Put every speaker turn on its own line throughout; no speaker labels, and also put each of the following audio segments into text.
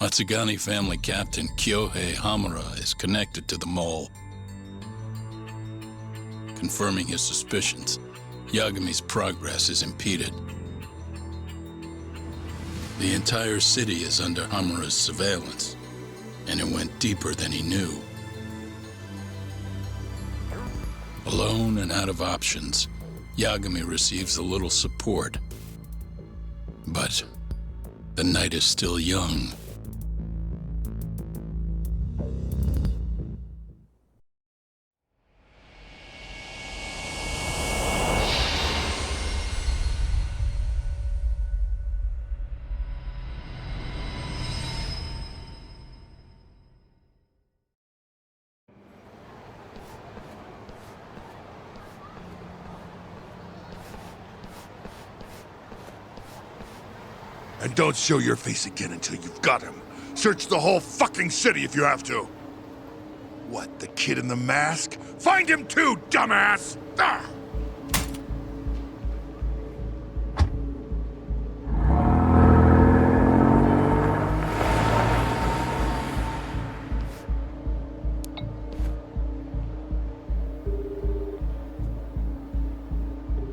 Matsugani family captain Kyohei Hamura is connected to the mole. Confirming his suspicions, Yagami's progress is impeded. The entire city is under Hamura's surveillance, and it went deeper than he knew. Alone and out of options, Yagami receives a little support. But the night is still young.
And don't show your face again until you've got him. Search the whole fucking city if you have to. What, the kid in the mask? Find him too, dumbass! Ah!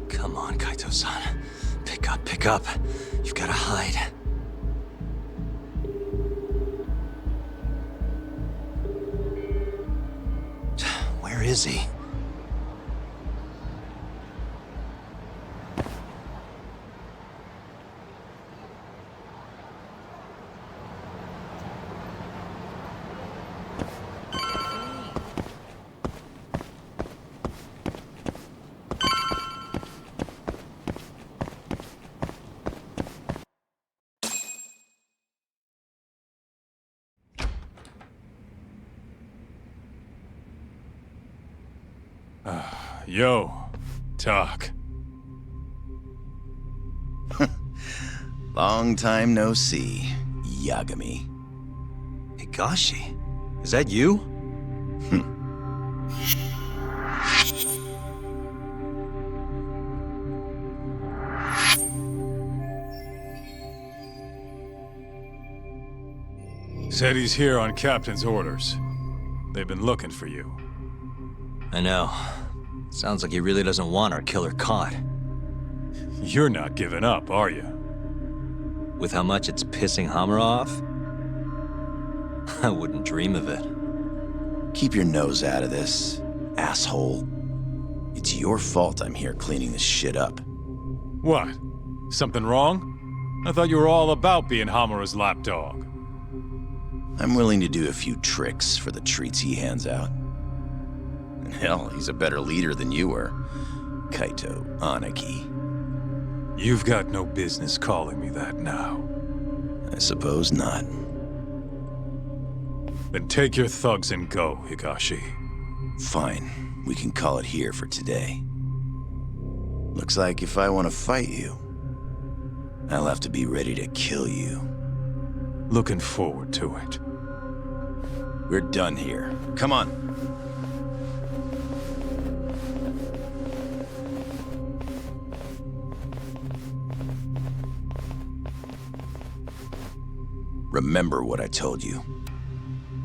Come on, Kaito-san. Pick up. You've got to hide. Where is he?
Yo, Talk.
Long time no see, Yagami.
Higashi? Is that you?
Said he's here on Captain's orders. They've been looking for you.
I know. Sounds like he really doesn't want our killer caught.
You're not giving up, are you?
With how much it's pissing Hamura off? I wouldn't dream of it.
Keep your nose out of this, asshole. It's your fault I'm here cleaning this shit up.
What? Something wrong? I thought you were all about being Hamura's lapdog.
I'm willing to do a few tricks for the treats he hands out. And hell, he's a better leader than you were, Kaito Aniki.
You've got no business calling me that now.
I suppose not.
Then take your thugs and go, Higashi.
Fine, we can call it here for today. Looks like if I want to fight you, I'll have to be ready to kill you.
Looking forward to it.
We're done here. Come on. Remember what I told you.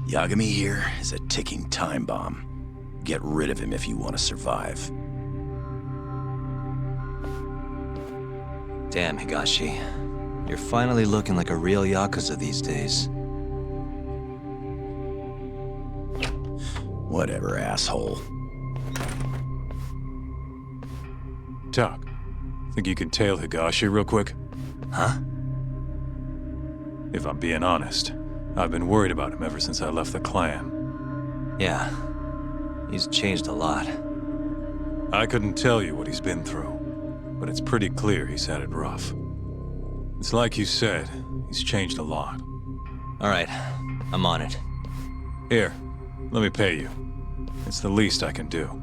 Yagami here is a ticking time bomb. Get rid of him if you want to survive.
Damn, Higashi. You're finally looking like a real Yakuza these days.
Whatever, asshole.
Talk. Think you can tail Higashi real quick?
Huh?
If I'm being honest, I've been worried about him ever since I left the clan.
Yeah. He's changed a lot.
I couldn't tell you what he's been through, but it's pretty clear he's had it rough. It's like you said, he's changed a lot.
All right, I'm on it.
Here, let me pay you. It's the least I can do.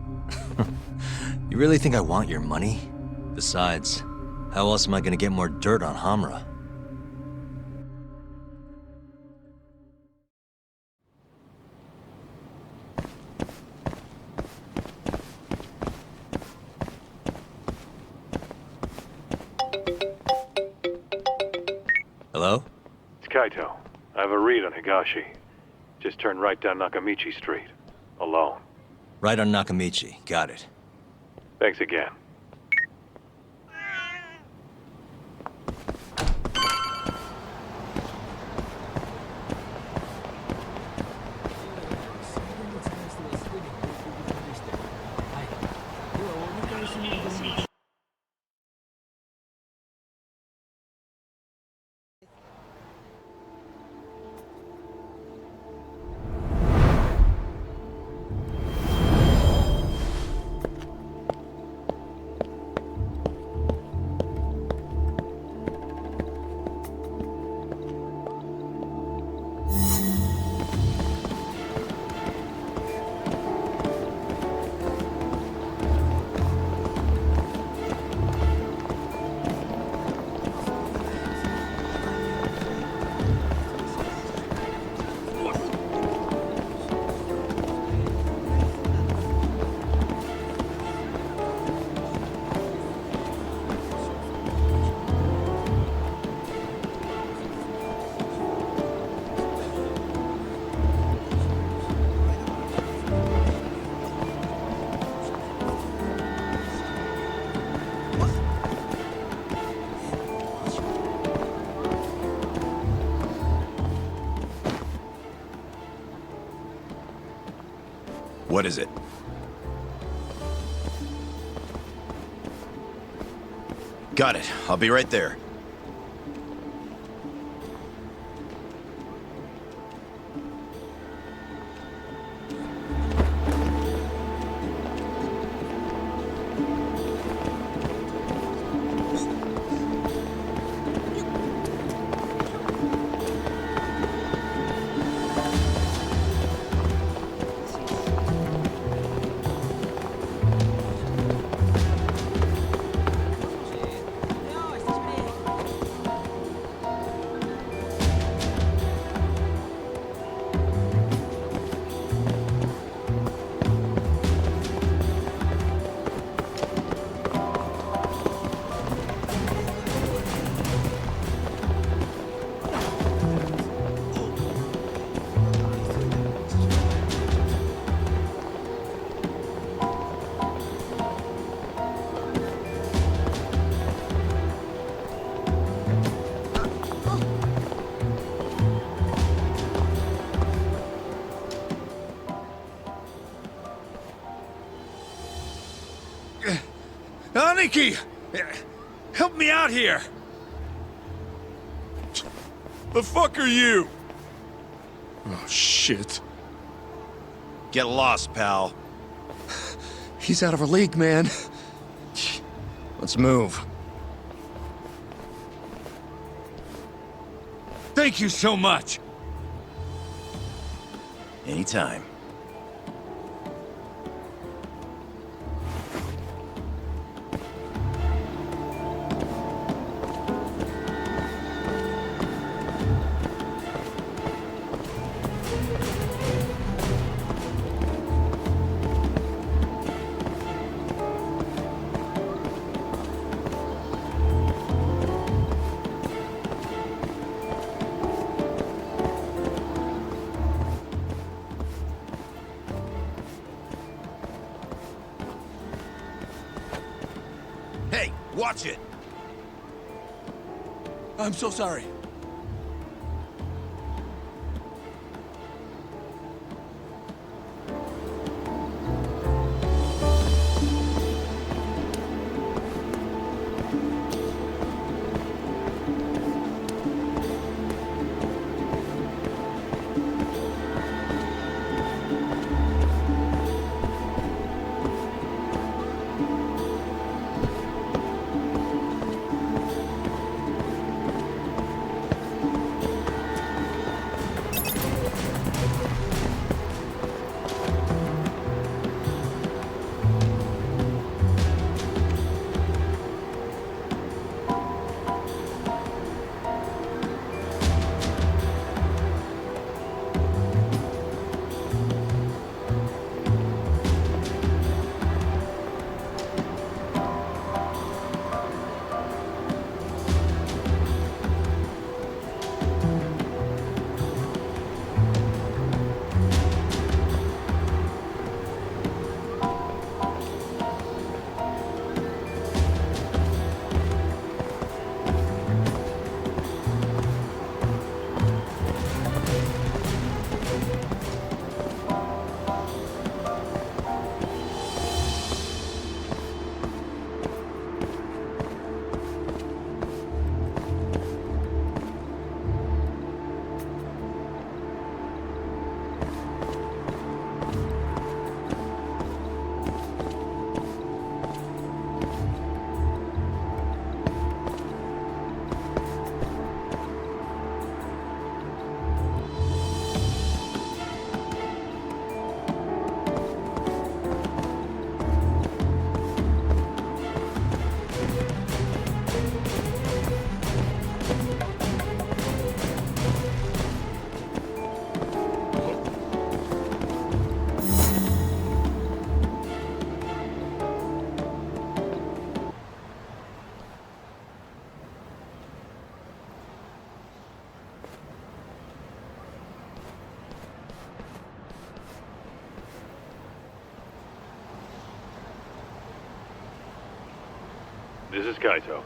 You really think I want your money? Besides, how else am I gonna get more dirt on Hamura?
Hello?
It's Kaito. I have a read on Higashi. Just turn right down Nakamichi Street. Alone.
Right on Nakamichi. Got it.
Thanks again.
What is it? Got it. I'll be right there.
Aniki! Help me out here! The fuck are you? Oh, shit.
Get lost, pal.
He's out of our league, man.
Let's move.
Thank you so much.
Anytime. Hey, watch it!
I'm so sorry.
This is Kaito.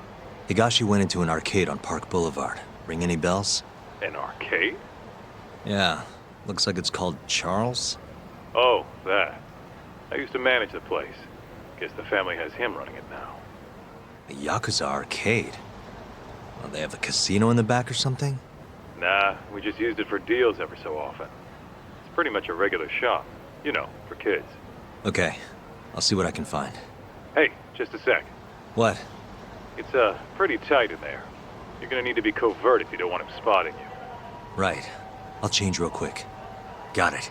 Higashi went into an arcade on Park Boulevard. Ring any bells?
An arcade?
Yeah. Looks like it's called Charles.
Oh, that. I used to manage the place. Guess the family has him running it now.
A Yakuza arcade? Well, they have a casino in the back or something?
Nah, we just used it for deals every so often. It's pretty much a regular shop. You know, for kids.
Okay. I'll see what I can find.
Hey, just a sec.
What?
It's, pretty tight in there. You're gonna need to be covert if you don't want him spotting you.
Right. I'll change real quick. Got it.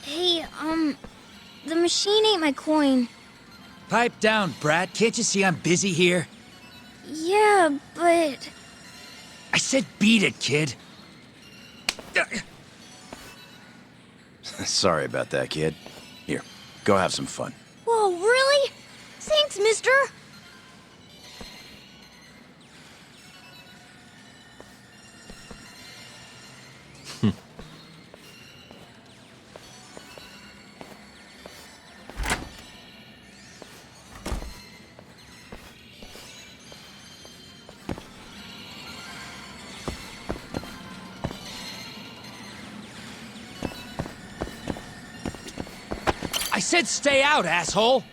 Hey, the machine ate my coin.
Pipe down, brat. Can't you see I'm busy here?
Yeah, but...
I said beat it, kid.
Sorry about that, kid. Here, go have some fun.
Whoa, really? Thanks, mister.
I said stay out, asshole!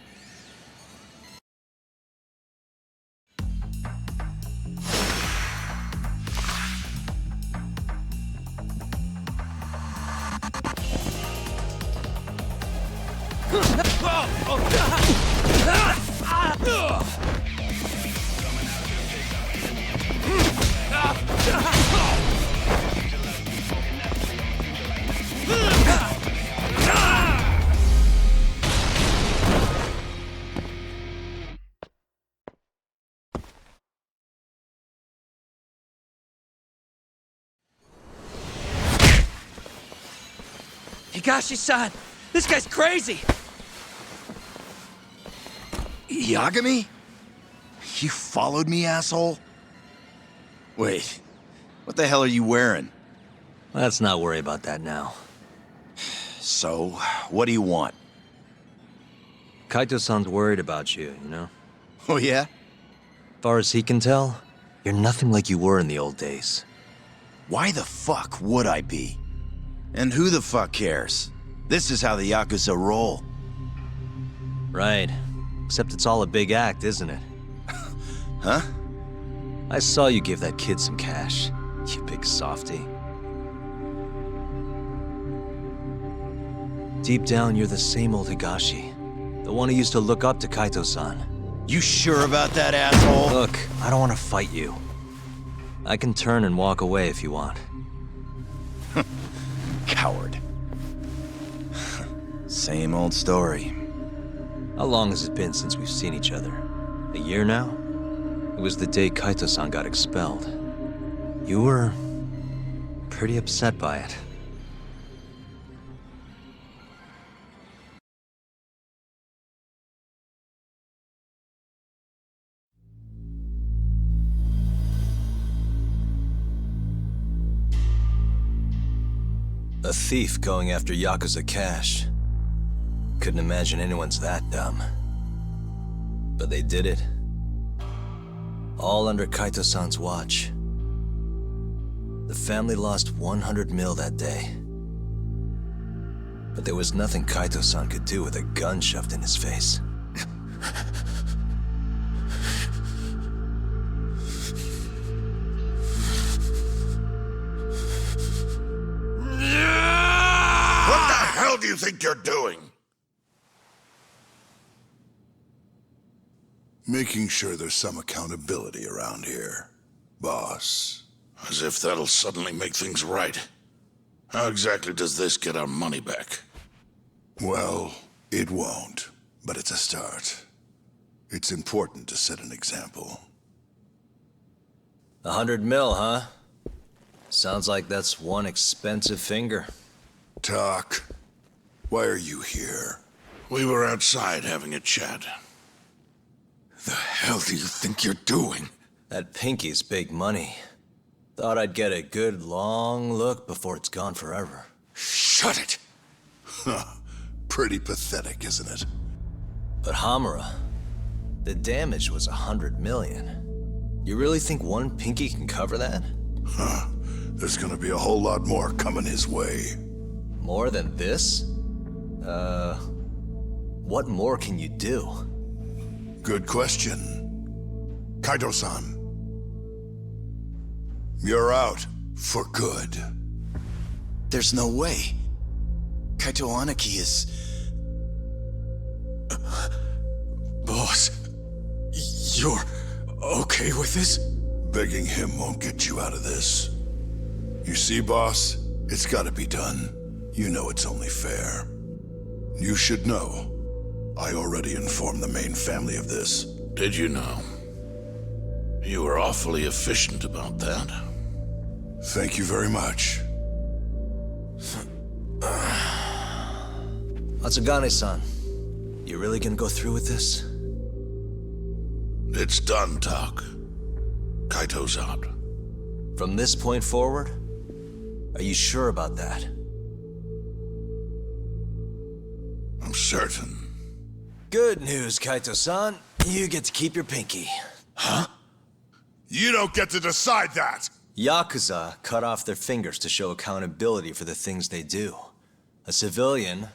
Higashi-san! This guy's crazy!
Yagami? You followed me, asshole?
Wait, what the hell are you wearing?
Let's not worry about that now.
So, what do you want?
Kaito-san's worried about you, you know?
Oh yeah?
Far as he can tell, you're nothing like you were in the old days.
Why the fuck would I be? And who the fuck cares? This is how the Yakuza roll.
Right. Except it's all a big act, isn't it?
Huh?
I saw you give that kid some cash, you big softy. Deep down, you're the same old Higashi. The one who used to look up to Kaito-san.
You sure about that, asshole?
Look, I don't want to fight you. I can turn and walk away if you want.
Coward. Same old story.
How long has it been since we've seen each other? A year now? It was the day Kaito-san got expelled. You were pretty upset by it. A thief going after Yakuza cash. Couldn't imagine anyone's that dumb. But they did it. All under Kaito-san's watch. The family lost 100 mil that day. But there was nothing Kaito-san could do with a gun shoved in his face.
What the hell do you think you're doing?
Making sure there's some accountability around here, boss.
As if that'll suddenly make things right. How exactly does this get our money back?
Well, it won't, but it's a start. It's important to set an example.
100 mil, huh? Sounds like that's one expensive finger.
Talk. Why are you here?
We were outside having a chat. The hell do you think you're doing?
That pinky's big money. Thought I'd get a good long look before it's gone forever.
Shut it!
Pretty pathetic, isn't it?
But Hamura, the damage was 100 million. You really think one pinky can cover that?
There's gonna be a whole lot more coming his way.
More than this? What more can you do?
Good question. Kaito-san. You're out for good.
There's no way. Kaito Aniki is...
Boss, you're okay with this?
Begging him won't get you out of this. You see, boss? It's gotta be done. You know it's only fair. You should know. I already informed the main family of this.
Did you know? You were awfully efficient about that.
Thank you very much.
Matsugane-san, you really gonna go through with this?
It's done, Tak. Kaito's out.
From this point forward? Are you sure about that?
I'm certain.
Good news, Kaito-san. You get to keep your pinky.
Huh?
You don't get to decide that!
Yakuza cut off their fingers to show accountability for the things they do. A civilian,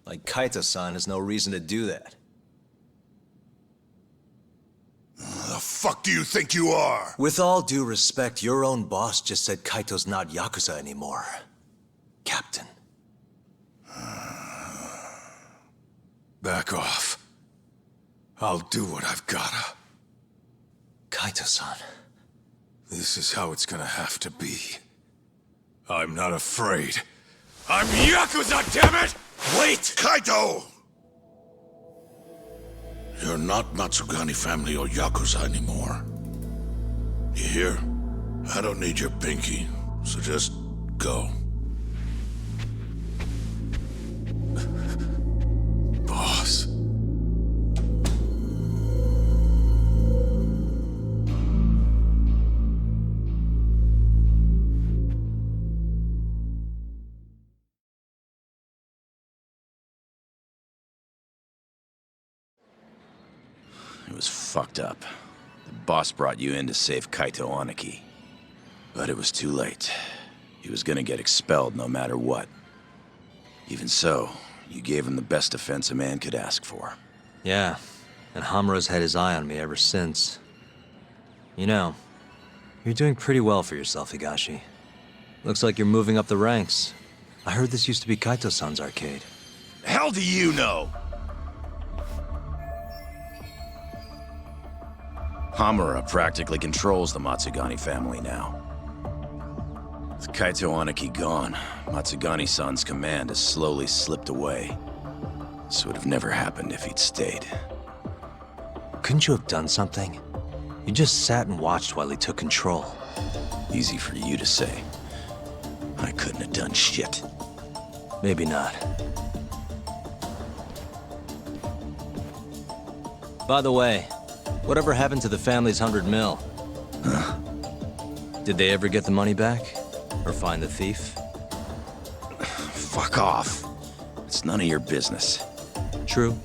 like Kaito-san, has no reason to do that.
The fuck do you think you are?
With all due respect, your own boss just said Kaito's not Yakuza anymore. Captain.
Back off. I'll do what I've gotta.
Kaito-san.
This is how it's gonna have to be. I'm not afraid. I'm Yakuza, damn it! Wait! Kaito! You're not Matsugane family or Yakuza anymore. You hear? I don't need your pinky, so just go. Boss.
It was fucked up. The boss brought you in to save Kaito Aniki. But it was too late. He was gonna get expelled no matter what. Even so, you gave him the best defense a man could ask for.
Yeah, and Hamura's had his eye on me ever since. You know, you're doing pretty well for yourself, Higashi. Looks like you're moving up the ranks. I heard this used to be Kaito-san's arcade.
The hell do you know? Hamura practically controls the Matsugane family now. With Kaito Aniki gone, Matsugane-san's command has slowly slipped away. This would have never happened if he'd stayed.
Couldn't you have done something? You just sat and watched while he took control.
Easy for you to say. I couldn't have done shit.
Maybe not. By the way, whatever happened to the family's 100 mil?
Huh?
Did they ever get the money back? Or find the thief?
Fuck off. It's none of your business.
True.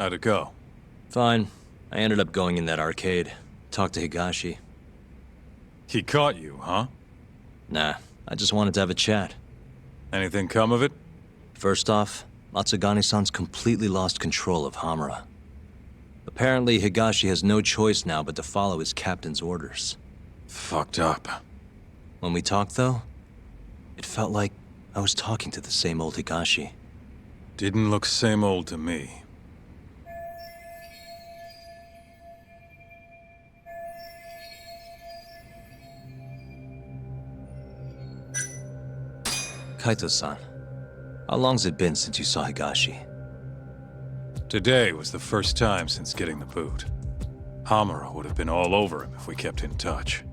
How'd it go?
Fine. I ended up going in that arcade. Talked to Higashi.
He caught you, huh?
Nah, I just wanted to have a chat.
Anything come of it?
First off, Matsugane-san's completely lost control of Hamura. Apparently, Higashi has no choice now but to follow his captain's orders.
Fucked up.
When we talked, though, it felt like I was talking to the same old Higashi.
Didn't look same old to me.
Kaito-san, how long's it been since you saw Higashi?
Today was the first time since getting the boot. Hamura would have been all over him if we kept in touch.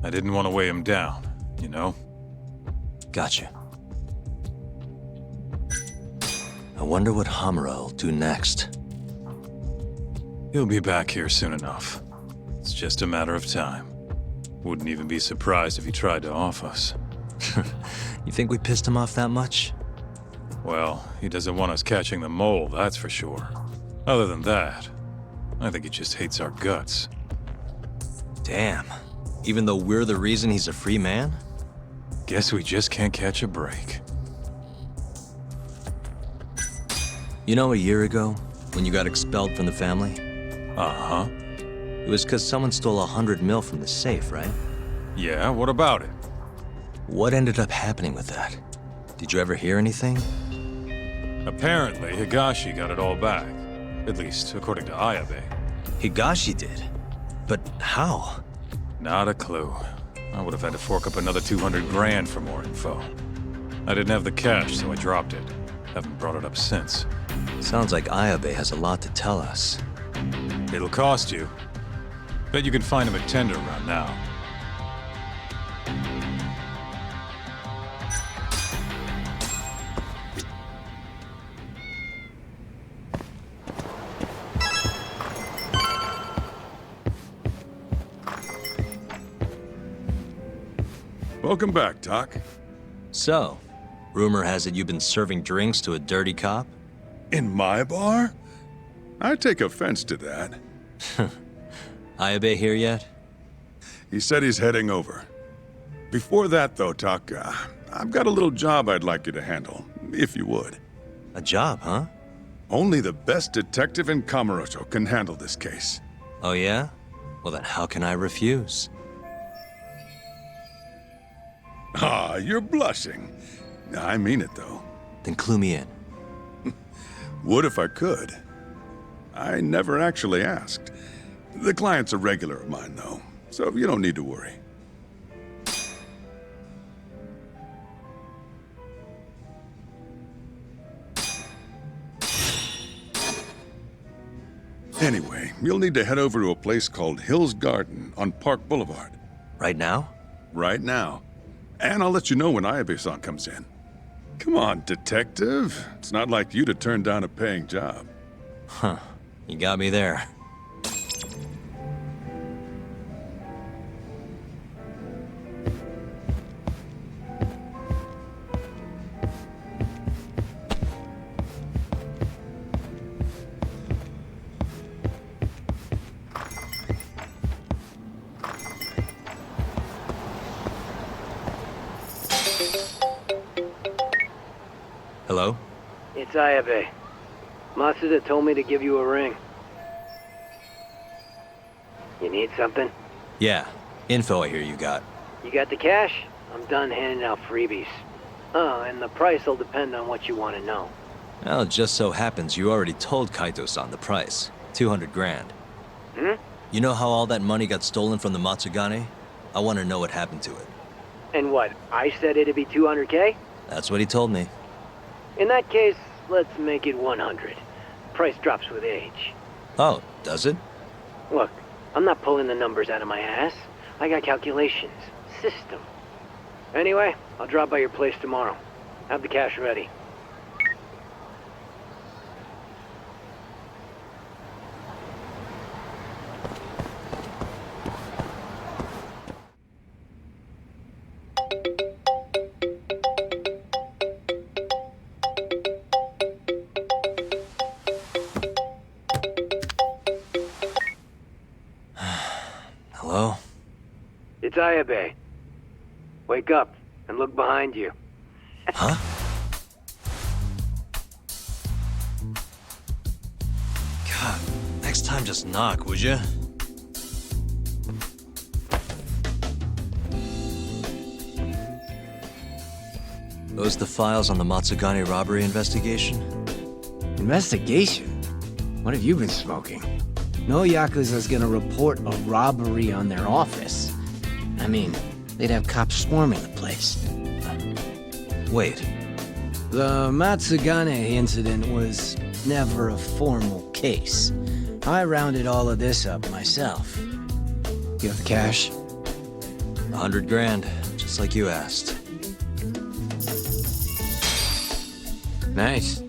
I didn't want to weigh him down, you know?
Gotcha. I wonder what Hamura will do next.
He'll be back here soon enough. It's just a matter of time. Wouldn't even be surprised if he tried to off us.
You think we pissed him off that much?
Well, he doesn't want us catching the mole, that's for sure. Other than that, I think he just hates our guts.
Damn. Even though we're the reason he's a free man?
Guess we just can't catch a break.
You know, a year ago, when you got expelled from the family?
Uh-huh.
It was because someone stole 100 mil from the safe, right?
Yeah, what about it?
What ended up happening with that? Did you ever hear anything?
Apparently, Higashi got it all back. At least, according to Ayabe.
Higashi did? But how?
Not a clue. I would have had to fork up another 200 grand for more info. I didn't have the cash, so I dropped it. Haven't brought it up since.
Sounds like Ayabe has a lot to tell us.
It'll cost you. Bet you can find him at Tender around now.
Welcome back, Doc.
So, rumor has it you've been serving drinks to a dirty cop?
In my bar? I take offense to that.
Ayabe here yet?
He said he's heading over. Before that, though, Doc, I've got a little job I'd like you to handle, if you would.
A job, huh?
Only the best detective in Kamurocho can handle this case.
Oh yeah? Well then how can I refuse?
Ah, you're blushing. I mean it, though.
Then clue me in.
Would if I could. I never actually asked. The client's a regular of mine, though, so you don't need to worry. Anyway, you'll need to head over to a place called Hill's Garden on Park Boulevard.
Right now?
Right now. And I'll let you know when Ayabe-san comes in. Come on, detective. It's not like you to turn down a paying job.
Huh. You got me there. Hello?
It's Ayabe. Matsuda told me to give you a ring. You need something?
Yeah. Info I hear you got.
You got the cash? I'm done handing out freebies. Oh, and the price will depend on what you want to know.
Well, it just so happens you already told Kaito-san the price. 200 grand.
Hmm?
You know how all that money got stolen from the Matsugane? I want to know what happened to it.
And what, I said it'd be 200K?
That's what he told me.
In that case, let's make it 100. Price drops with age.
Oh, does it?
Look, I'm not pulling the numbers out of my ass. I got calculations. System. Anyway, I'll drop by your place tomorrow. Have the cash ready. it's Ayabe. Wake up and look behind you.
Huh? God, next time just knock, would you? Those the files on the Matsugane robbery investigation?
Investigation? What have you been smoking? No Yakuza's gonna report a robbery on their office. I mean, they'd have cops swarming the place.
Wait,
The Matsugane incident was never a formal case. I rounded all of this up myself. You have the cash?
100 grand, just like you asked.
Nice.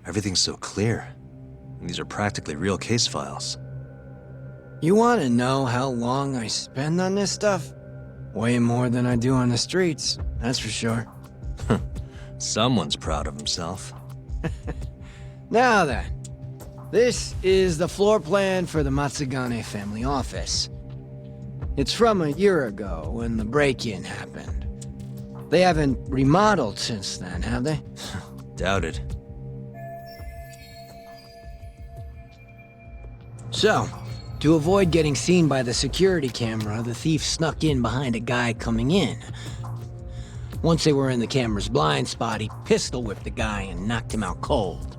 Everything's so clear. These are practically real case files.
You want to know how long I spend on this stuff? Way more than I do on the streets, that's for sure.
Someone's proud of himself.
Now then, this is the floor plan for the Matsugane family office. It's from a year ago when the break-in happened. They haven't remodeled since then, have they?
Doubted.
So, to avoid getting seen by the security camera, the thief snuck in behind a guy coming in. Once they were in the camera's blind spot, he pistol-whipped the guy and knocked him out cold.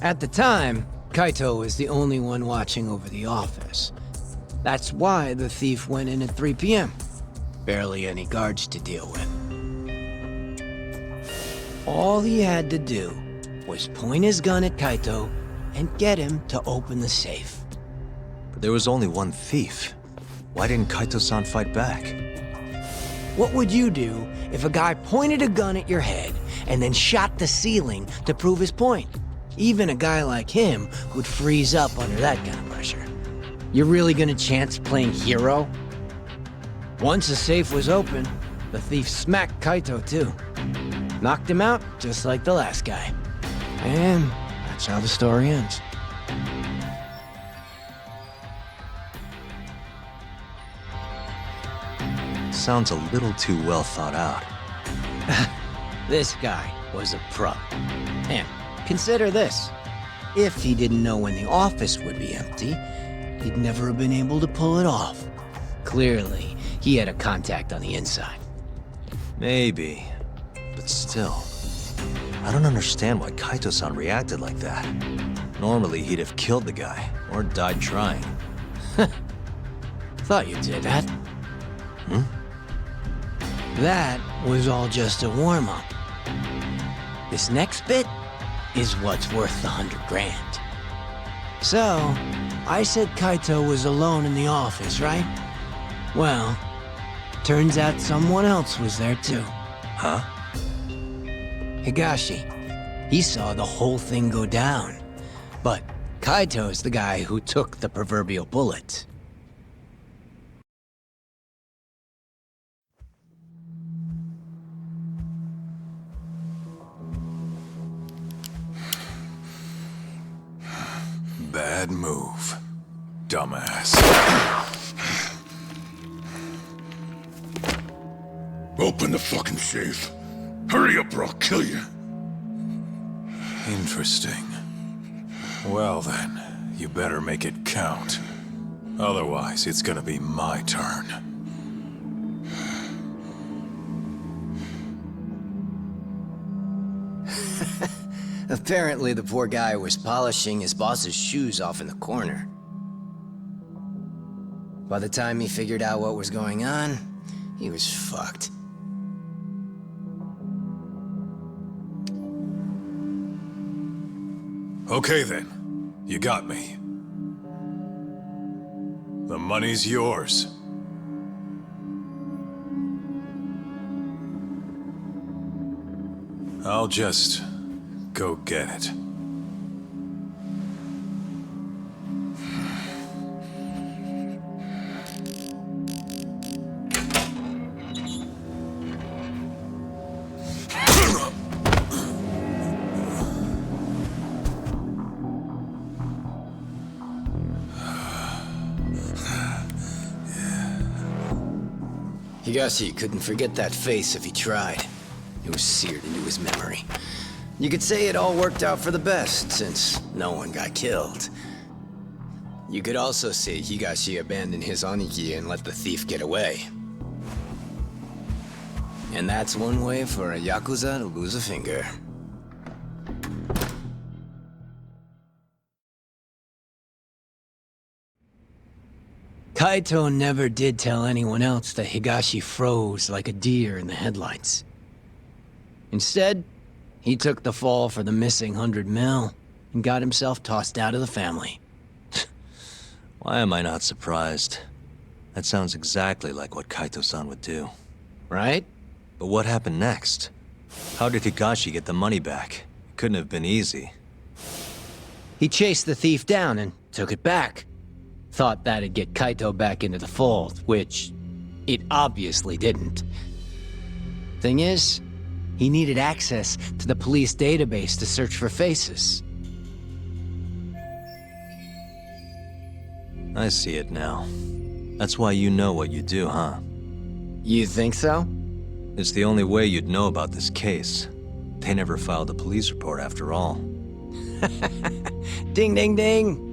At the time, Kaito was the only one watching over the office. That's why the thief went in at 3 p.m. Barely any guards to deal with. All he had to do was point his gun at Kaito and get him to open the safe.
But there was only one thief. Why didn't Kaito-san fight back?
What would you do if a guy pointed a gun at your head and then shot the ceiling to prove his point? Even a guy like him would freeze up under that kind of pressure. You're really gonna chance playing hero? Once the safe was open, the thief smacked Kaito too. Knocked him out just like the last guy. And that's how the story ends.
Sounds a little too well thought out.
This guy was a pro. And consider this. If he didn't know when the office would be empty, he'd never have been able to pull it off. Clearly, he had a contact on the inside.
Maybe. But still. I don't understand why Kaito-san reacted like that. Normally, he'd have killed the guy, or died trying.
Thought you did that.
Hmm?
That was all just a warm-up. This next bit is what's worth the 100 grand. So, I said Kaito was alone in the office, right? Well, turns out someone else was there too.
Huh?
Higashi. He saw the whole thing go down. But Kaito's the guy who took the proverbial bullet.
Bad move, dumbass.
Open the fucking safe. Hurry up or I'll kill you.
Interesting. Well then, you better make it count. Otherwise, it's gonna be my turn.
Apparently the poor guy was polishing his boss's shoes off in the corner. By the time he figured out what was going on, he was fucked.
Okay then, you got me. The money's yours. I'll just go get it.
Higashi couldn't forget that face if he tried. It was seared into his memory. You could say it all worked out for the best, since no one got killed. You could also say Higashi abandoned his Aniki and let the thief get away. And that's one way for a Yakuza to lose a finger.
Kaito never did tell anyone else that Higashi froze like a deer in the headlights. Instead, he took the fall for the missing 100 mil and got himself tossed out of the family.
Why am I not surprised? That sounds exactly like what Kaito-san would do.
Right?
But what happened next? How did Higashi get the money back? It couldn't have been easy.
He chased the thief down and took it back. Thought that'd get Kaito back into the fold, which it obviously didn't. Thing is, he needed access to the police database to search for faces.
I see it now. That's why you know what you do, huh?
You think so?
It's the only way you'd know about this case. They never filed a police report after all.
Ding, ding, ding!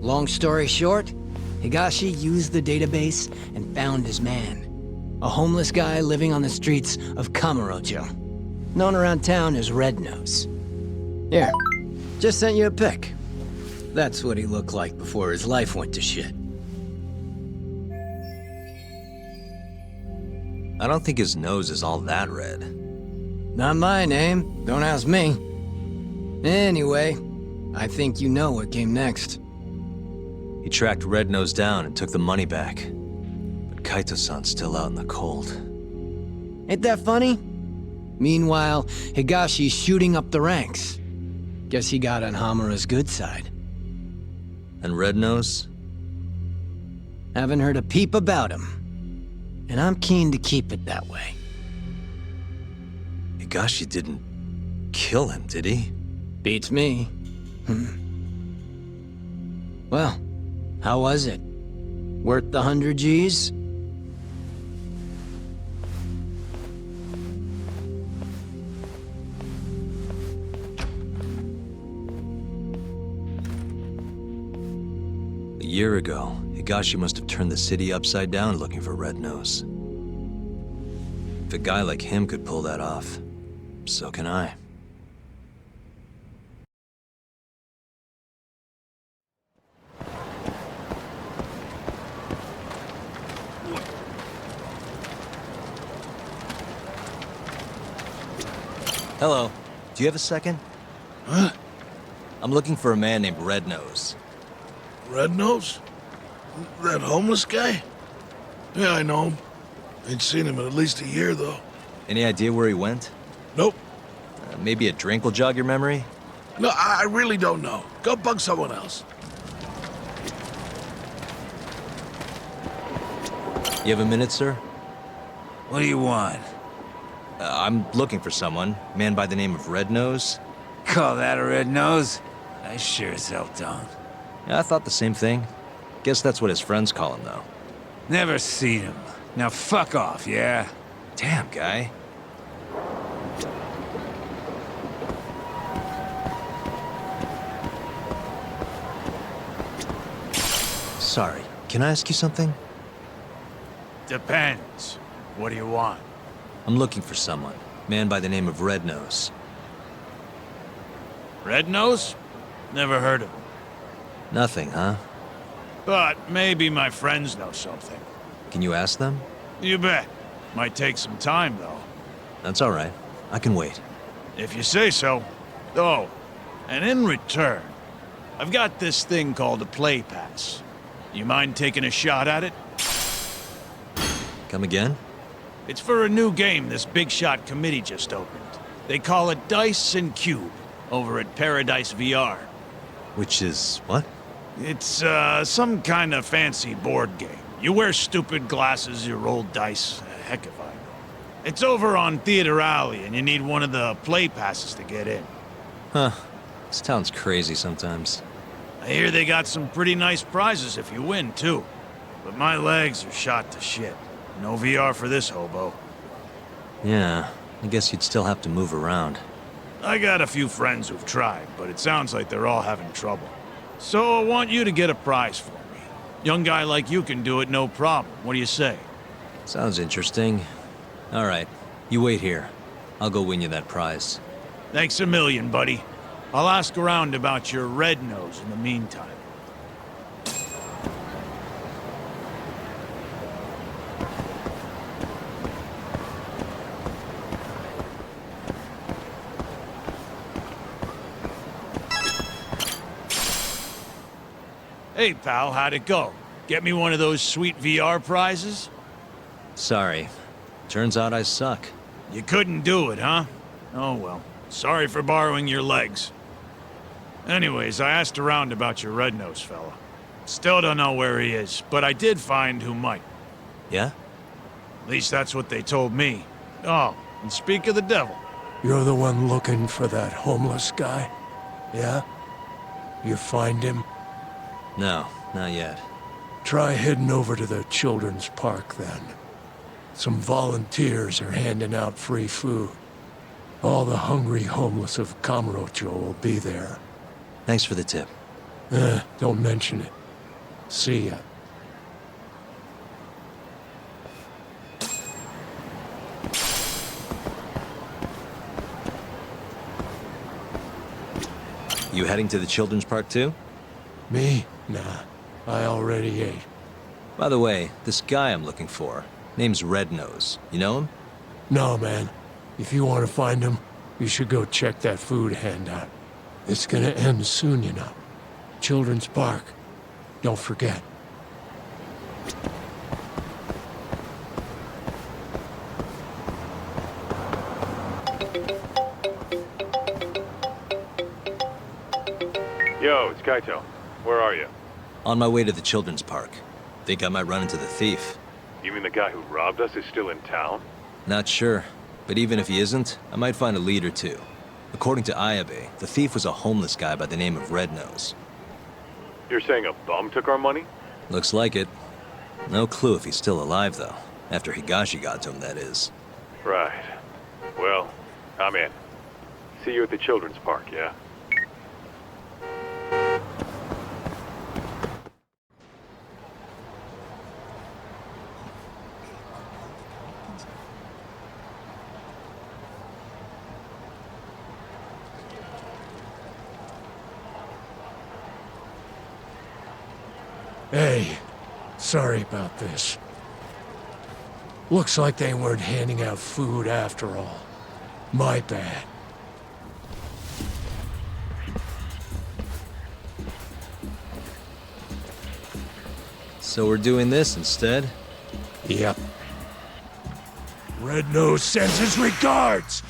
Long story short, Higashi used the database and found his man. A homeless guy living on the streets of Kamurocho. Known around town as Red Nose. Here, just sent you a pic. That's what he looked like before his life went to shit.
I don't think his nose is all that red.
Not my name, don't ask me. Anyway, I think you know what came next.
He tracked Red Nose down and took the money back. But Kaito-san's still out in the cold.
Ain't that funny? Meanwhile, Higashi's shooting up the ranks. Guess he got on Hamura's good side.
And Red Nose?
Haven't heard a peep about him. And I'm keen to keep it that way.
Higashi didn't kill him, did he?
Beats me. Well, how was it? Worth the 100 G's?
A year ago, Higashi must have turned the city upside down looking for Red Nose. If a guy like him could pull that off, so can I. Hello. Do you have a second?
Huh?
I'm looking for a man named Red Nose.
Red Nose? That homeless guy? Yeah, I know him. Ain't seen him in at least a year, though.
Any idea where he went?
Nope.
Maybe a drink will jog your memory?
No, I really don't know. Go bug someone else.
You have a minute, sir?
What do you want?
I'm looking for someone. Man by the name of Red Nose.
Call that a red nose? I sure as hell don't.
Yeah, I thought the same thing. Guess that's what his friends call him, though.
Never seen him. Now fuck off, yeah?
Damn, guy. Sorry, can I ask you something?
Depends. What do you want?
I'm looking for someone. Man by the name of Red Nose.
Red Nose? Never heard of him.
Nothing, huh?
But maybe my friends know something.
Can you ask them?
You bet. Might take some time, though.
That's all right. I can wait.
If you say so. Oh, and in return, I've got this thing called a play pass. You mind taking a shot at it?
Come again?
It's for a new game this big shot committee just opened. They call it Dice and Cube, over at Paradise VR.
Which is what?
It's, some kind of fancy board game. You wear stupid glasses, you roll dice. Heck if I know. It's over on Theater Alley, and you need one of the play passes to get in.
Huh. This town's crazy sometimes.
I hear they got some pretty nice prizes if you win, too. But my legs are shot to shit. No VR for this hobo.
Yeah, I guess you'd still have to move around.
I got a few friends who've tried, but it sounds like they're all having trouble. So I want you to get a prize for me. Young guy like you can do it, no problem. What do you say?
Sounds interesting. All right, you wait here. I'll go win you that prize.
Thanks a million, buddy. I'll ask around about your red nose in the meantime. Hey, pal, how'd it go? Get me one of those sweet VR prizes?
Sorry. Turns out I suck.
You couldn't do it, huh? Oh well. Sorry for borrowing your legs. Anyways, I asked around about your red-nosed fella. Still don't know where he is, but I did find who might.
Yeah?
At least that's what they told me. Oh, and speak of the devil.
You're the one looking for that homeless guy? Yeah? You find him?
No, not yet.
Try heading over to the children's park then. Some volunteers are handing out free food. All the hungry homeless of Kamurocho will be there.
Thanks for the tip.
Don't mention it. See ya.
You heading to the children's park too?
Me? Nah. I already ate.
By the way, this guy I'm looking for, name's Red Nose. You know him?
No, man. If you want to find him, you should go check that food handout. It's gonna end soon, you know. Children's Park. Don't forget.
Yo, it's Kaito. Where are you?
On my way to the children's park. Think I might run into the thief.
You mean the guy who robbed us is still in town?
Not sure, but even if he isn't, I might find a lead or two. According to Ayabe, the thief was a homeless guy by the name of Red Nose.
You're saying a bum took our money?
Looks like it. No clue if he's still alive, though. After Higashi got to him, that is.
Right. Well, I'm in. See you at the children's park, yeah?
Hey, sorry about this. Looks like they weren't handing out food after all. My bad.
So we're doing this instead?
Yep. Red Nose sends his regards!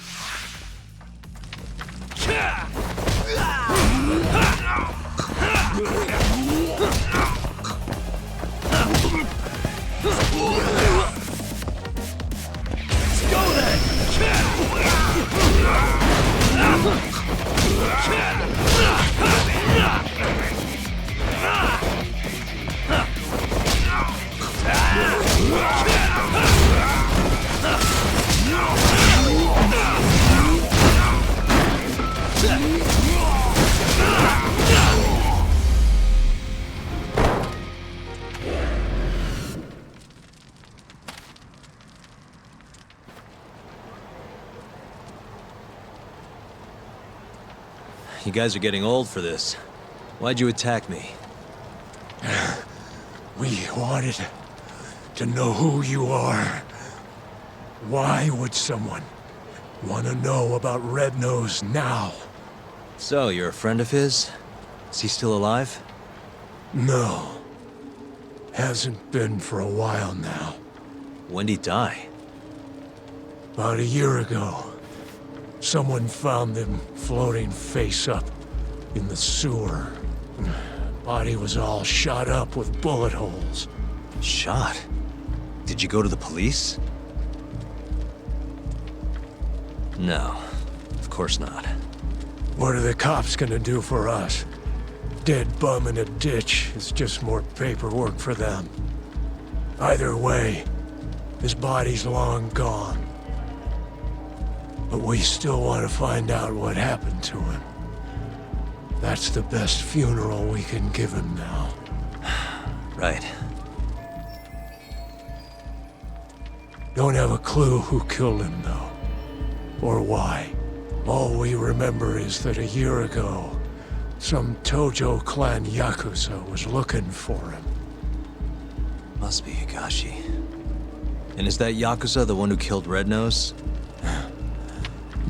You guys are getting old for this. Why'd you attack me?
We wanted to know who you are. Why would someone want to know about Red Nose now?
So, you're a friend of his? Is he still alive?
No. Hasn't been for a while now.
When'd he die?
About a year ago. Someone found them floating face up in the sewer. Body was all shot up with bullet holes.
Shot? Did you go to the police? No, of course not.
What are the cops gonna do for us? Dead bum in a ditch is just more paperwork for them. Either way, His body's long gone. But we still want to find out what happened to him. That's the best funeral we can give him now.
Right.
Don't have a clue who killed him, though. Or why. All we remember is that a year ago, some Tojo clan Yakuza was looking for him.
Must be Higashi. And is that Yakuza the one who killed Red Nose?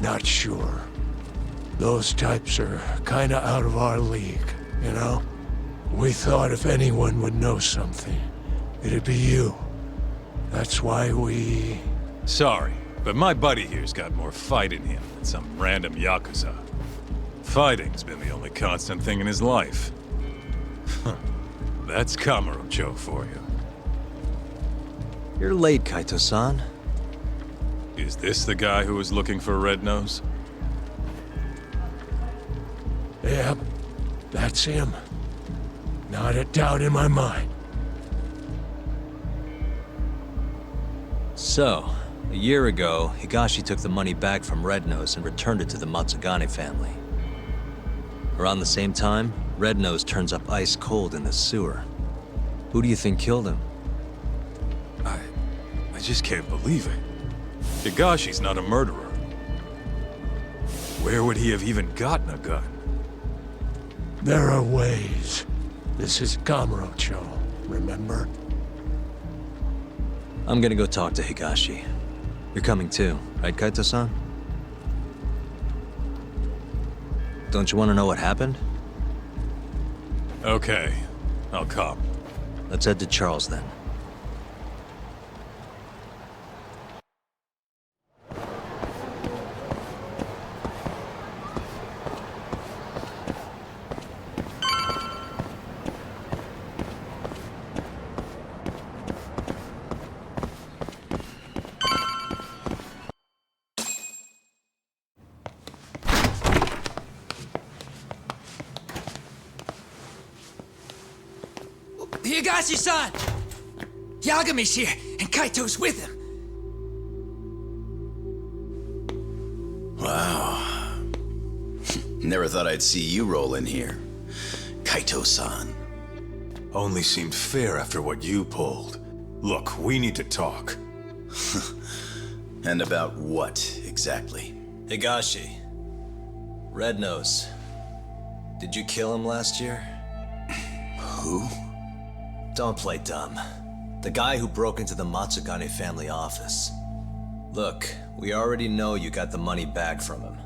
Not sure. Those types are kinda out of our league, you know? We thought if anyone would know something, it'd be you. That's why we...
Sorry, but my buddy here's got more fight in him than some random Yakuza. Fighting's been the only constant thing in his life. That's Kamurocho for you.
You're late, Kaito-san.
Is this the guy who was looking for Red Nose?
Yep, that's him. Not a doubt in my mind.
So, a year ago, Higashi took the money back from Red Nose and returned it to the Matsugane family. Around the same time, Red Nose turns up ice cold in the sewer. Who do you think killed him?
I just can't believe it. Higashi's not a murderer. Where would he have even gotten a gun?
There are ways. This is Kamurocho, remember?
I'm gonna go talk to Higashi. You're coming too, right, Kaito-san? Don't you want to know what happened?
Okay, I'll come.
Let's head to Charles then.
Higashi-san! Yagami's here, and Kaito's with him.
Wow. Never thought I'd see you roll in here. Kaito-san.
Only seemed fair after what you pulled. Look, we need to talk.
And about what, exactly?
Higashi. Red Nose. Did you kill him last year?
Who?
Don't play dumb. The guy who broke into the Matsugane family office. Look, we already know you got the money back from him.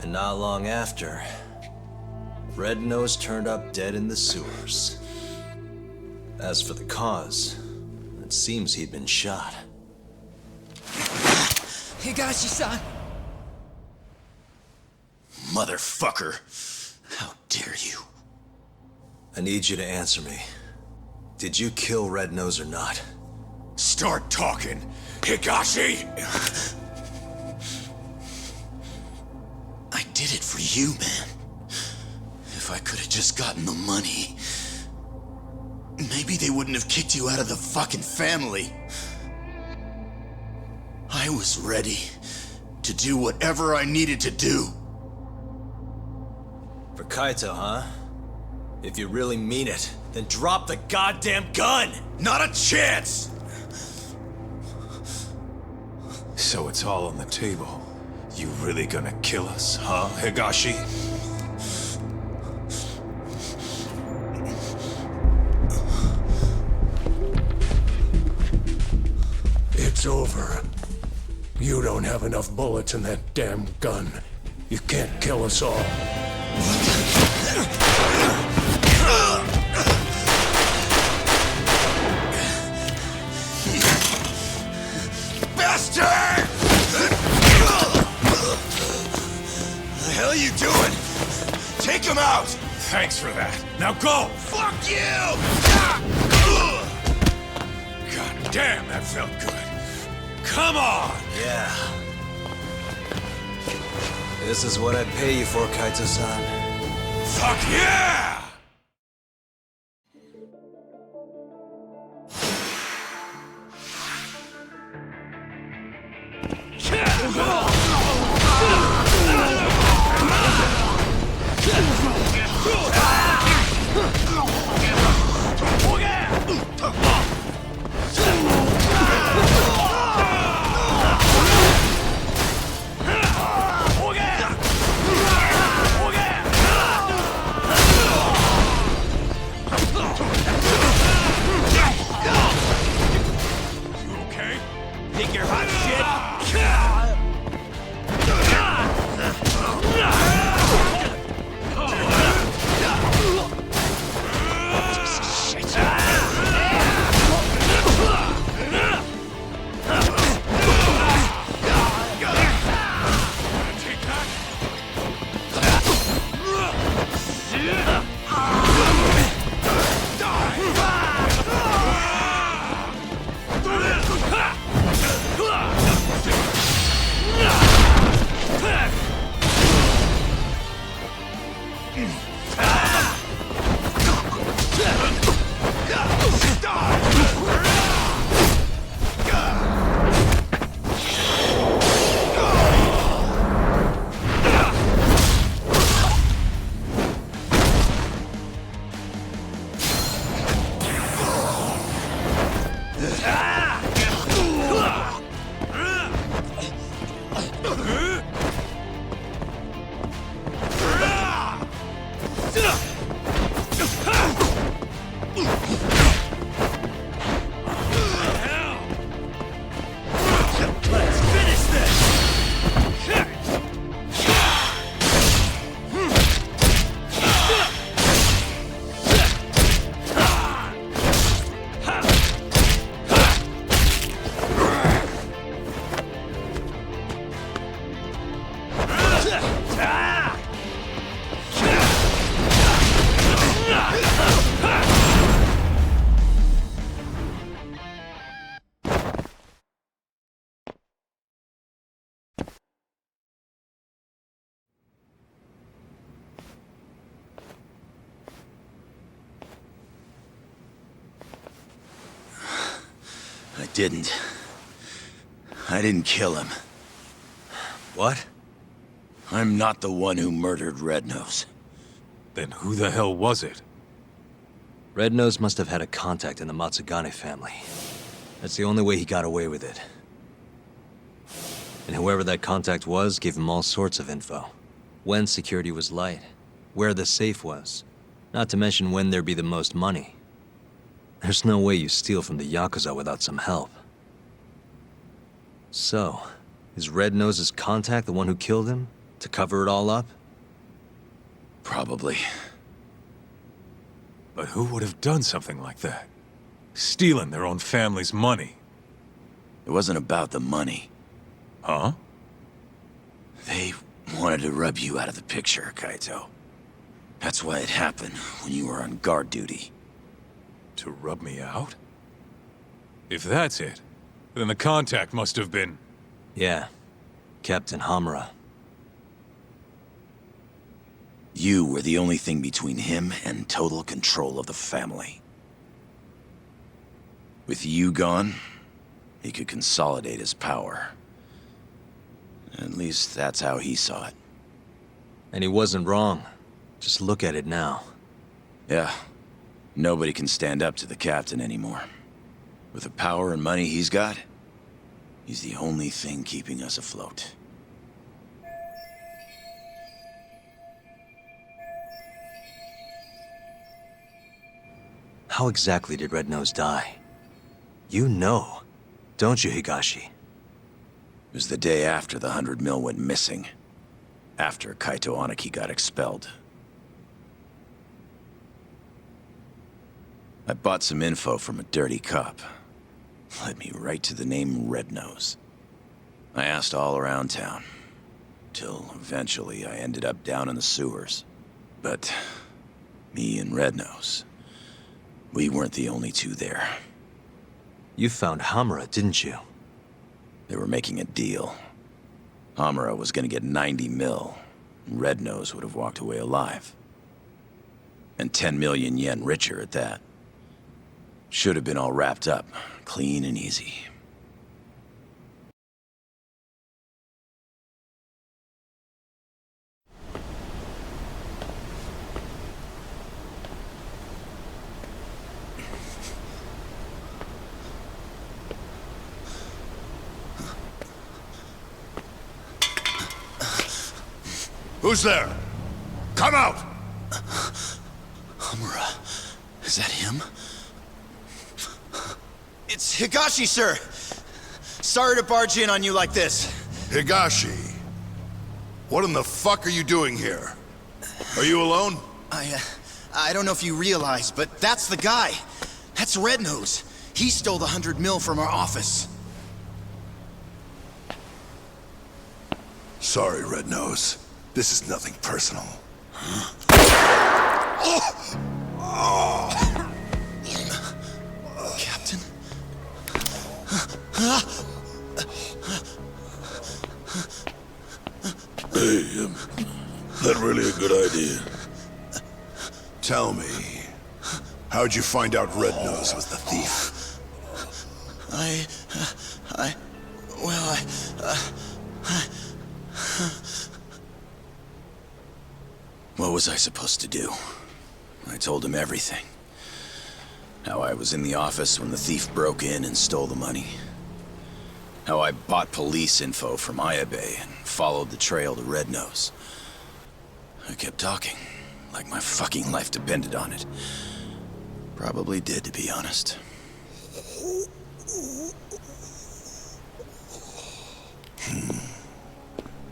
And not long after, Red Nose turned up dead in the sewers. As for the cause, it seems he'd been shot.
Higashi-san!
Motherfucker! How dare you?
I need you to answer me. Did you kill Red Nose or not?
Start talking, Higashi!
I did it for you, man. If I could have just gotten the money, maybe they wouldn't have kicked you out of the fucking family. I was ready to do whatever I needed to do.
For Kaito, huh? If you really mean it, then drop the goddamn gun!
Not a chance!
So it's all on the table. You really gonna kill us, huh, Higashi?
It's over. You don't have enough bullets in that damn gun. You can't kill us all.
Bastard! The hell you doing? Take him out!
Thanks for that. Now go!
Fuck you!
God damn, that felt good. Come on!
Yeah. This is what I'd pay you for, Kaito-san.
Fuck yeah!
didn't. I didn't kill him.
What?
I'm not the one who murdered Red Nose.
Then who the hell was it?
Red Nose must have had a contact in the Matsugane family. That's the only way he got away with it. And whoever that contact was gave him all sorts of info. When security was light, where the safe was, not to mention when there'd be the most money. There's no way you steal from the Yakuza without some help. So, is Red Nose's contact the one who killed him? To cover it all up?
Probably.
But who would have done something like that? Stealing their own family's money.
It wasn't about the money.
Huh?
They wanted to rub you out of the picture, Kaito. That's why it happened when you were on guard duty.
To rub me out? If that's it, then the contact must have been...
Yeah. Captain Hamura.
You were the only thing between him and total control of the family. With you gone, he could consolidate his power. At least that's how he saw it.
And he wasn't wrong. Just look at it now.
Yeah. Nobody can stand up to the captain anymore. With the power and money he's got, he's the only thing keeping us afloat.
How exactly did Red Nose die? You know, don't you, Higashi?
It was the day after the 100 mil went missing. After Kaito Aniki got expelled. I bought some info from a dirty cop. Led me right to the name Red Nose. I asked all around town. Till eventually I ended up down in the sewers. But me and Red Nose, we weren't the only two there.
You found Hamura, didn't you?
They were making a deal. Hamura was gonna get 90 mil. And Red Nose would have walked away alive. And 10 million yen richer at that. Should have been all wrapped up, clean and easy.
Who's there? Come out!
Hamura, is that him?
It's Higashi, sir. Sorry to barge in on you like this.
Higashi, what in the fuck are you doing here? Are you alone?
I don't know if you realize, but that's the guy. That's Red Nose. He stole the 100 mil from our office.
Sorry, Red Nose. This is nothing personal.
Captain?
Hey, that really a good idea? Tell me, how'd you find out Red Nose was the thief?
What was I supposed to do? I told him everything. How I was in the office when the thief broke in and stole the money. How I bought police info from Ayabe and followed the trail to Red Nose. I kept talking, like my fucking life depended on it. Probably did, to be honest.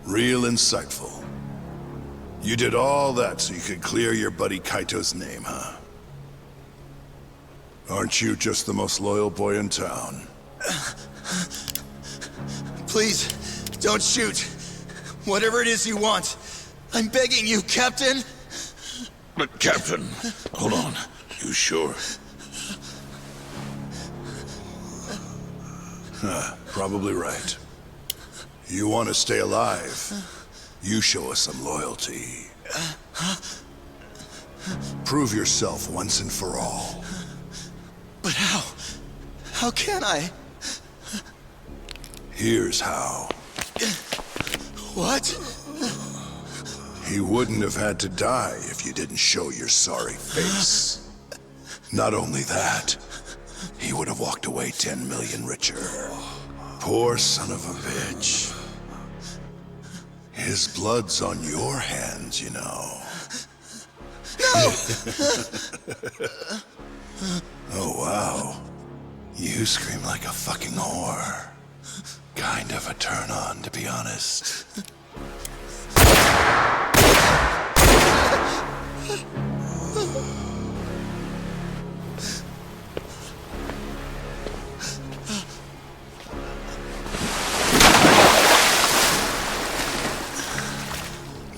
Real insightful. You did all that so you could clear your buddy Kaito's name, huh? Aren't you just the most loyal boy in town?
Please, don't shoot. Whatever it is you want. I'm begging you, Captain.
But Captain, hold on. You sure? Probably right. You want to stay alive, you show us some loyalty. Prove yourself once and for all.
But how? How can I?
Here's how.
What?
He wouldn't have had to die if you didn't show your sorry face. Not only that, he would have walked away 10 million richer. Poor son of a bitch. His blood's on your hands, you know.
No!
Oh, wow. You scream like a fucking whore. Kind of a turn on, to be honest.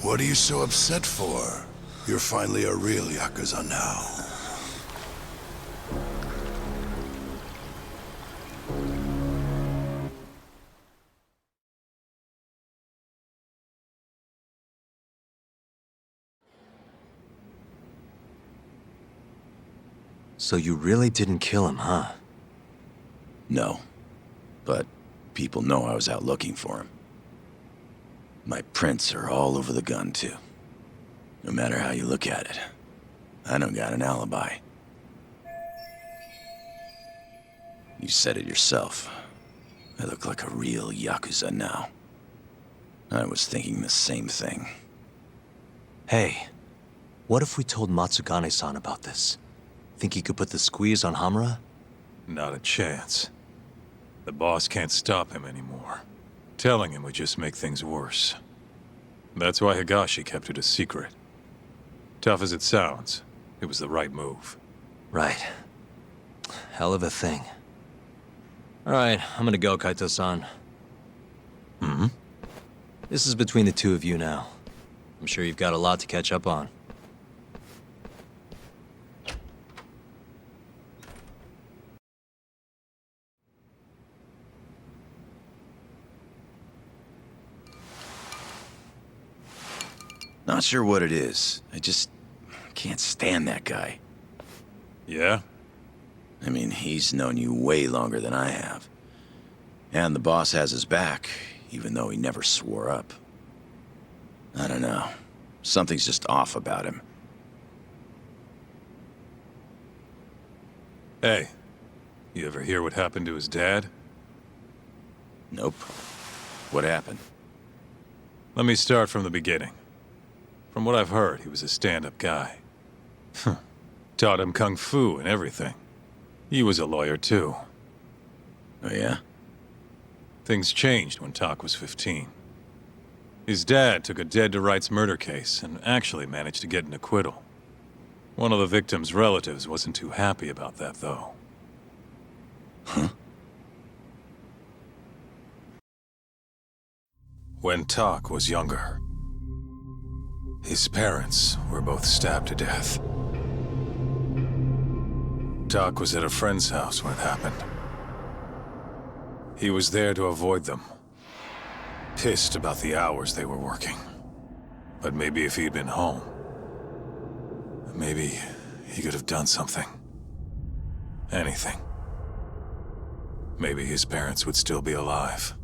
What are you so upset for? You're finally a real Yakuza now.
So you really didn't kill him, huh?
No. But people know I was out looking for him. My prints are all over the gun, too. No matter how you look at it, I don't got an alibi. You said it yourself. I look like a real Yakuza now. I was thinking the same thing.
Hey, what if we told Matsugane-san about this? Think he could put the squeeze on Hamura?
Not a chance. The boss can't stop him anymore. Telling him would just make things worse. That's why Higashi kept it a secret. Tough as it sounds, it was the right move.
Right. Hell of a thing. Alright, I'm gonna go, Kaito-san.
Hmm?
This is between the two of you now. I'm sure you've got a lot to catch up on.
Not sure what it is. I just can't stand that guy.
Yeah?
I mean, he's known you way longer than I have. And the boss has his back, even though he never swore up. I don't know. Something's just off about him.
Hey, you ever hear what happened to his dad?
Nope. What happened?
Let me start from the beginning. From what I've heard, he was a stand-up guy. Taught him kung fu and everything. He was a lawyer, too.
Oh, yeah?
Things changed when Tak was 15. His dad took a dead-to-rights murder case and actually managed to get an acquittal. One of the victim's relatives wasn't too happy about that, though.
Huh?
When Tak was younger, his parents were both stabbed to death. Tak was at a friend's house when it happened. He was there to avoid them. Pissed about the hours they were working. But maybe if he'd been home, maybe he could have done something. Anything. Maybe his parents would still be alive.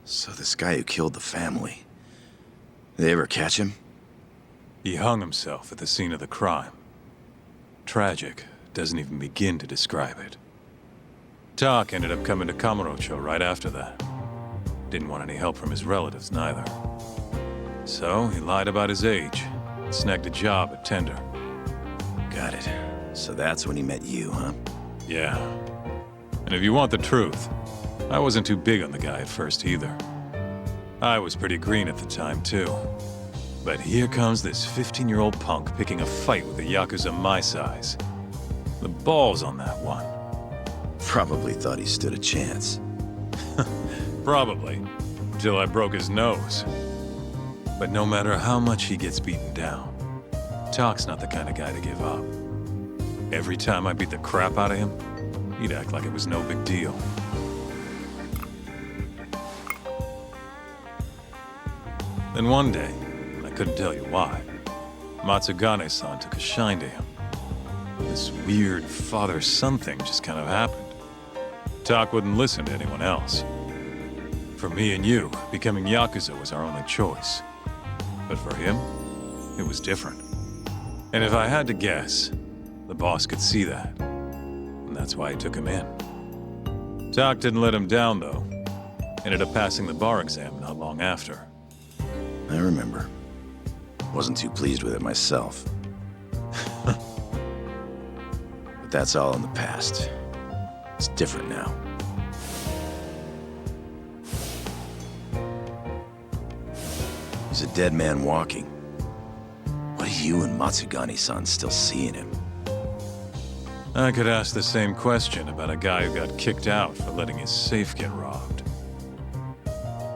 So this guy who killed the family, they ever catch him?
He hung himself at the scene of the crime. Tragic doesn't even begin to describe it. Tak ended up coming to Kamurocho right after that. Didn't want any help from his relatives, neither. So he lied about his age and snagged a job at Tender.
Got it. So that's when he met you, huh?
Yeah. And if you want the truth, I wasn't too big on the guy at first either. I was pretty green at the time, too. But here comes this 15-year-old punk picking a fight with a Yakuza my size. The balls on that one.
Probably thought he stood a chance.
Probably. Until I broke his nose. But no matter how much he gets beaten down, Tak's not the kind of guy to give up. Every time I beat the crap out of him, he'd act like it was no big deal. Then one day, and I couldn't tell you why, Matsugane-san took a shine to him. This weird father-son thing just kind of happened. Tak wouldn't listen to anyone else. For me and you, becoming Yakuza was our only choice. But for him, it was different. And if I had to guess, the boss could see that. And that's why he took him in. Tak didn't let him down, though. Ended up passing the bar exam not long after.
I remember. Wasn't too pleased with it myself. But that's all in the past. It's different now. He's a dead man walking. What do you and Matsugane-san still see in him?
I could ask the same question about a guy who got kicked out for letting his safe get robbed.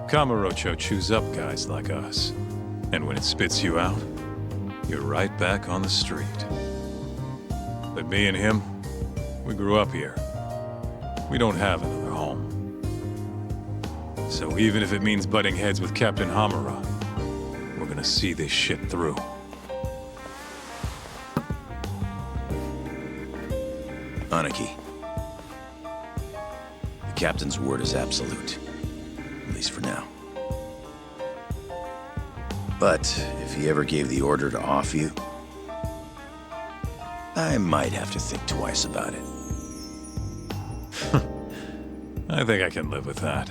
Kamurocho chews up guys like us. And when it spits you out, you're right back on the street. But me and him, we grew up here. We don't have another home. So even if it means butting heads with Captain Hamura, we're gonna see this shit through.
Aniki. The captain's word is absolute. At least for now. But if he ever gave the order to off you, I might have to think twice about it.
I think I can live with that.